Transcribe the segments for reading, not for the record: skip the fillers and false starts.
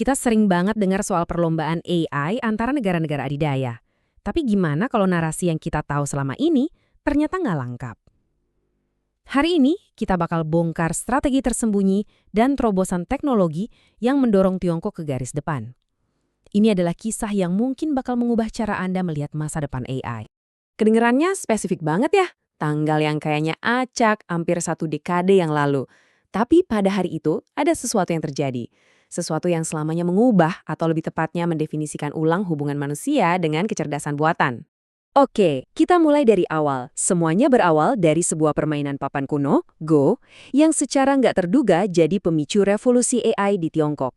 Kita sering banget dengar soal perlombaan AI antara negara-negara adidaya. Tapi gimana kalau narasi yang kita tahu selama ini ternyata nggak lengkap? Hari ini kita bakal bongkar strategi tersembunyi dan terobosan teknologi yang mendorong Tiongkok ke garis depan. Ini adalah kisah yang mungkin bakal mengubah cara Anda melihat masa depan AI. Kedengerannya spesifik banget ya, tanggal yang kayaknya acak hampir 1 dekade yang lalu. Tapi pada hari itu ada sesuatu yang terjadi. Sesuatu yang selamanya mengubah atau lebih tepatnya mendefinisikan ulang hubungan manusia dengan kecerdasan buatan. Oke, kita mulai dari awal. Semuanya berawal dari sebuah permainan papan kuno, Go, yang secara nggak terduga jadi pemicu revolusi AI di Tiongkok.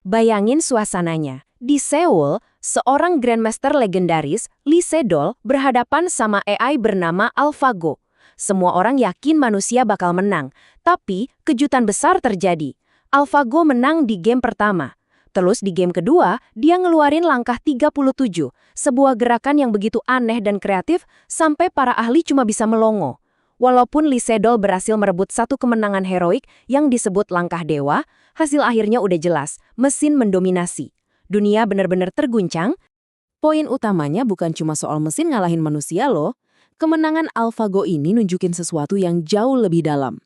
Bayangin suasananya. Di Seoul, seorang Grandmaster legendaris, Lee Sedol, berhadapan sama AI bernama AlphaGo. Semua orang yakin manusia bakal menang, tapi kejutan besar terjadi. AlphaGo menang di game pertama. Terus di game kedua, dia ngeluarin langkah 37, sebuah gerakan yang begitu aneh dan kreatif sampai para ahli cuma bisa melongo. Walaupun Lee Sedol berhasil merebut satu kemenangan heroik yang disebut langkah dewa, hasil akhirnya udah jelas, mesin mendominasi. Dunia benar-benar terguncang. Poin utamanya bukan cuma soal mesin ngalahin manusia loh. Kemenangan AlphaGo ini nunjukin sesuatu yang jauh lebih dalam.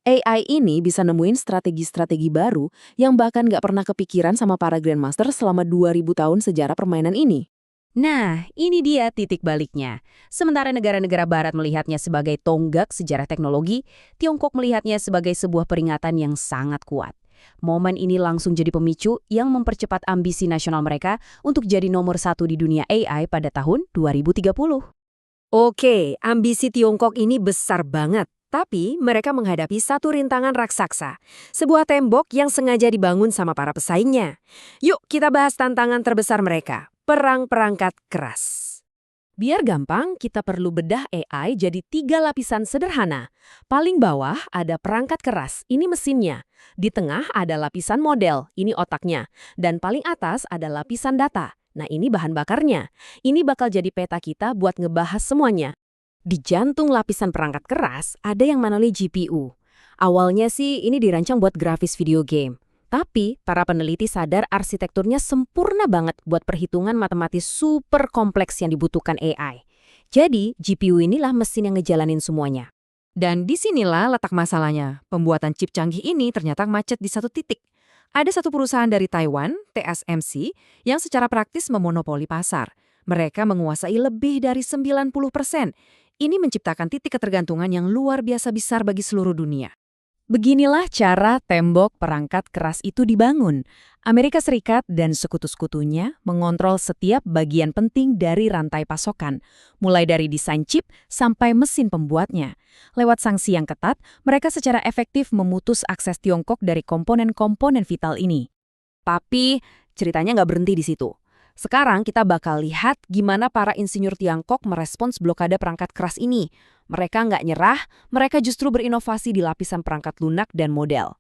AI ini bisa nemuin strategi-strategi baru yang bahkan nggak pernah kepikiran sama para Grandmaster selama 2000 tahun sejarah permainan ini. Nah, ini dia titik baliknya. Sementara negara-negara barat melihatnya sebagai tonggak sejarah teknologi, Tiongkok melihatnya sebagai sebuah peringatan yang sangat kuat. Momen ini langsung jadi pemicu yang mempercepat ambisi nasional mereka untuk jadi nomor 1 di dunia AI pada tahun 2030. Oke, ambisi Tiongkok ini besar banget. Tapi mereka menghadapi satu rintangan raksasa, sebuah tembok yang sengaja dibangun sama para pesaingnya. Yuk kita bahas tantangan terbesar mereka, perang perangkat keras. Biar gampang, kita perlu bedah AI jadi 3 lapisan sederhana. Paling bawah ada perangkat keras, ini mesinnya. Di tengah ada lapisan model, ini otaknya. Dan paling atas ada lapisan data. Nah ini bahan bakarnya. Ini bakal jadi peta kita buat ngebahas semuanya. Di jantung lapisan perangkat keras ada yang namanya GPU. Awalnya sih ini dirancang buat grafis video game. Tapi para peneliti sadar arsitekturnya sempurna banget buat perhitungan matematis super kompleks yang dibutuhkan AI. Jadi GPU inilah mesin yang ngejalanin semuanya. Dan disinilah letak masalahnya. Pembuatan chip canggih ini ternyata macet di satu titik. Ada satu perusahaan dari Taiwan, TSMC, yang secara praktis memonopoli pasar. Mereka menguasai lebih dari 90%. Ini menciptakan titik ketergantungan yang luar biasa besar bagi seluruh dunia. Beginilah cara tembok perangkat keras itu dibangun. Amerika Serikat dan sekutu-sekutunya mengontrol setiap bagian penting dari rantai pasokan, mulai dari desain chip sampai mesin pembuatnya. Lewat sanksi yang ketat, mereka secara efektif memutus akses Tiongkok dari komponen-komponen vital ini. Tapi ceritanya nggak berhenti di situ. Sekarang kita bakal lihat gimana para insinyur Tiongkok merespons blokade perangkat keras ini. Mereka nggak nyerah, mereka justru berinovasi di lapisan perangkat lunak dan model.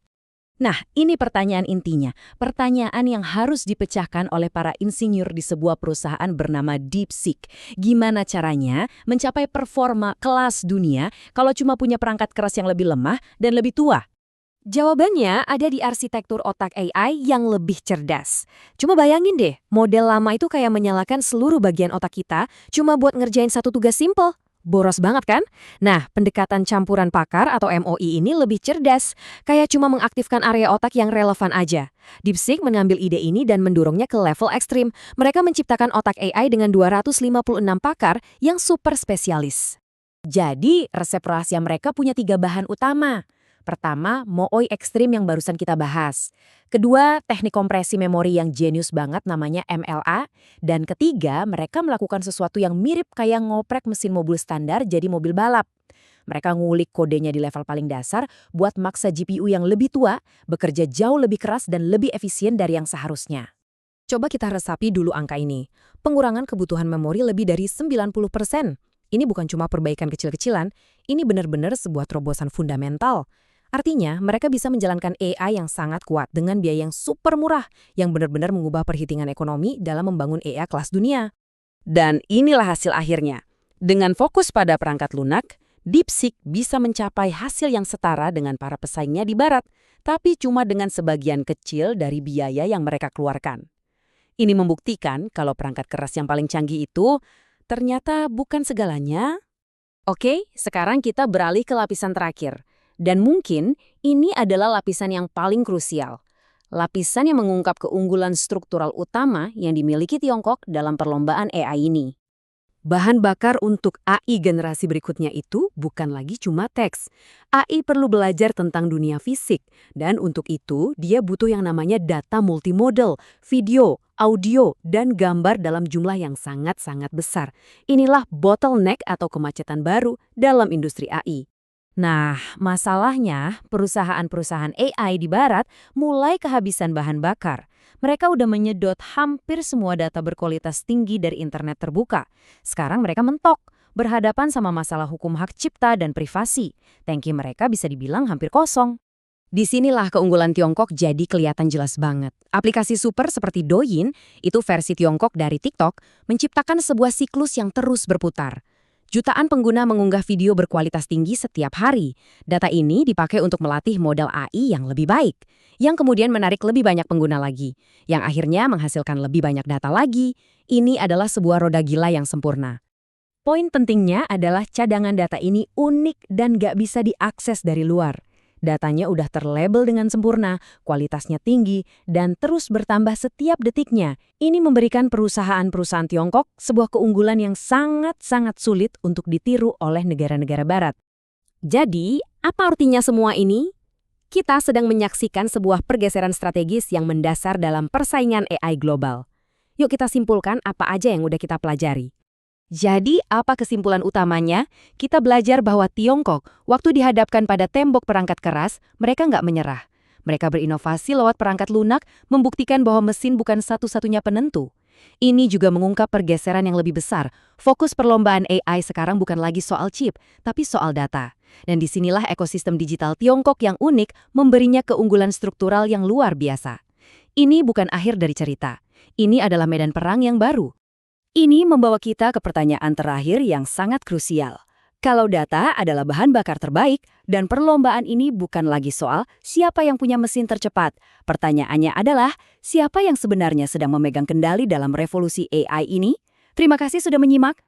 Nah, ini pertanyaan intinya. Pertanyaan yang harus dipecahkan oleh para insinyur di sebuah perusahaan bernama DeepSeek. Gimana caranya mencapai performa kelas dunia kalau cuma punya perangkat keras yang lebih lemah dan lebih tua? Jawabannya ada di arsitektur otak AI yang lebih cerdas. Cuma bayangin deh, model lama itu kayak menyalakan seluruh bagian otak kita cuma buat ngerjain satu tugas simpel. Boros banget kan? Nah, pendekatan campuran pakar atau MOI ini lebih cerdas, kayak cuma mengaktifkan area otak yang relevan aja. DeepSeek mengambil ide ini dan mendorongnya ke level ekstrim. Mereka menciptakan otak AI dengan 256 pakar yang super spesialis. Jadi, resep rahasia mereka punya 3 bahan utama. Pertama, MOI ekstrim yang barusan kita bahas. Kedua, teknik kompresi memori yang jenius banget namanya MLA. Dan ketiga, mereka melakukan sesuatu yang mirip kayak ngoprek mesin mobil standar jadi mobil balap. Mereka ngulik kodenya di level paling dasar buat maksa GPU yang lebih tua, bekerja jauh lebih keras dan lebih efisien dari yang seharusnya. Coba kita resapi dulu angka ini. Pengurangan kebutuhan memori lebih dari 90%. Ini bukan cuma perbaikan kecil-kecilan, ini benar-benar sebuah terobosan fundamental. Artinya, mereka bisa menjalankan AI yang sangat kuat dengan biaya yang super murah, yang benar-benar mengubah perhitungan ekonomi dalam membangun AI kelas dunia. Dan inilah hasil akhirnya. Dengan fokus pada perangkat lunak, DeepSeek bisa mencapai hasil yang setara dengan para pesaingnya di barat, tapi cuma dengan sebagian kecil dari biaya yang mereka keluarkan. Ini membuktikan kalau perangkat keras yang paling canggih itu ternyata bukan segalanya. Oke, sekarang kita beralih ke lapisan terakhir. Dan mungkin ini adalah lapisan yang paling krusial. Lapisan yang mengungkap keunggulan struktural utama yang dimiliki Tiongkok dalam perlombaan AI ini. Bahan bakar untuk AI generasi berikutnya itu bukan lagi cuma teks. AI perlu belajar tentang dunia fisik, dan untuk itu dia butuh yang namanya data multimodal, video, audio, dan gambar dalam jumlah yang sangat-sangat besar. Inilah bottleneck atau kemacetan baru dalam industri AI. Nah, masalahnya perusahaan-perusahaan AI di barat mulai kehabisan bahan bakar. Mereka udah menyedot hampir semua data berkualitas tinggi dari internet terbuka. Sekarang mereka mentok, berhadapan sama masalah hukum hak cipta dan privasi. Tangki mereka bisa dibilang hampir kosong. Disinilah keunggulan Tiongkok jadi kelihatan jelas banget. Aplikasi super seperti Douyin, itu versi Tiongkok dari TikTok, menciptakan sebuah siklus yang terus berputar. Jutaan pengguna mengunggah video berkualitas tinggi setiap hari. Data ini dipakai untuk melatih model AI yang lebih baik, yang kemudian menarik lebih banyak pengguna lagi, yang akhirnya menghasilkan lebih banyak data lagi. Ini adalah sebuah roda gila yang sempurna. Poin pentingnya adalah cadangan data ini unik dan gak bisa diakses dari luar. Datanya udah terlabel dengan sempurna, kualitasnya tinggi, dan terus bertambah setiap detiknya. Ini memberikan perusahaan-perusahaan Tiongkok sebuah keunggulan yang sangat-sangat sulit untuk ditiru oleh negara-negara barat. Jadi, apa artinya semua ini? Kita sedang menyaksikan sebuah pergeseran strategis yang mendasar dalam persaingan AI global. Yuk kita simpulkan apa aja yang udah kita pelajari. Jadi, apa kesimpulan utamanya? Kita belajar bahwa Tiongkok, waktu dihadapkan pada tembok perangkat keras, mereka nggak menyerah. Mereka berinovasi lewat perangkat lunak, membuktikan bahwa mesin bukan satu-satunya penentu. Ini juga mengungkap pergeseran yang lebih besar. Fokus perlombaan AI sekarang bukan lagi soal chip, tapi soal data. Dan disinilah ekosistem digital Tiongkok yang unik memberinya keunggulan struktural yang luar biasa. Ini bukan akhir dari cerita. Ini adalah medan perang yang baru. Ini membawa kita ke pertanyaan terakhir yang sangat krusial. Kalau data adalah bahan bakar terbaik dan perlombaan ini bukan lagi soal siapa yang punya mesin tercepat, pertanyaannya adalah siapa yang sebenarnya sedang memegang kendali dalam revolusi AI ini? Terima kasih sudah menyimak.